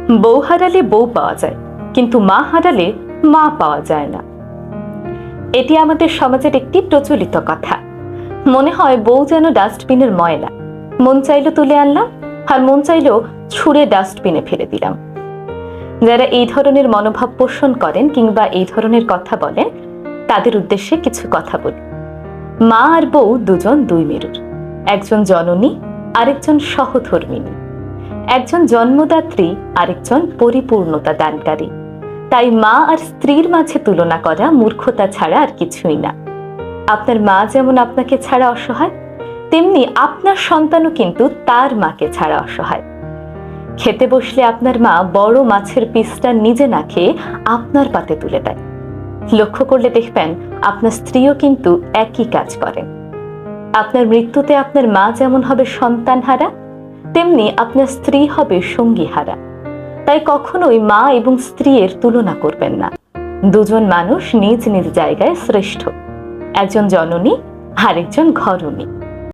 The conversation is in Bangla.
বউ হারালে বউ পাওয়া যায়, কিন্তু মা হারালে মা পাওয়া যায় না। এটি আমাদের সমাজের একটি প্রচলিত কথা। মনে হয় বউ যেন ডাস্টবিনের ময়লা, মন চাইলো তুলে আনলাম, আর মন চাইলো ছুঁড়ে ডাস্টবিনে ফেলে দিলাম। যারা এই ধরনের মনোভাব পোষণ করেন কিংবা এই ধরনের কথা বলেন, তাদের উদ্দেশ্যে কিছু কথা বলি। মা আর বউ দুজন দুই মেরুর, একজন জননী, আরেকজন সহধর্মিণী, একজন জন্মদাত্রী, আরেকজন পরিপূর্ণতা দানকারী। তাই মা আর স্ত্রীর মাঝে তুলনা করা মূর্খতা ছাড়া আর কিছুই না। আপনার মা যেমন আপনাকে ছাড়া অসহায়, তেমনি আপনার সন্তানও কিন্তু তার মাকে ছাড়া অসহায়। খেতে বসলে আপনার মা বড় মাছের পিসটা নিজে না খেয়ে আপনার পাতে তুলে দেয়। লক্ষ্য করলে দেখবেন আপনার স্ত্রীও কিন্তু একই কাজ করেন। আপনার মৃত্যুতে আপনার মা যেমন হবে সন্তান হারা, তেমনি আপনার স্ত্রী হবে সঙ্গী হারা। তাই কখনোই মা এবং স্ত্রীর তুলনা করবেন না। দুজন মানুষ নিজ নিজ জায়গায় শ্রেষ্ঠ, একজন জননী, আরেকজন ঘরণী।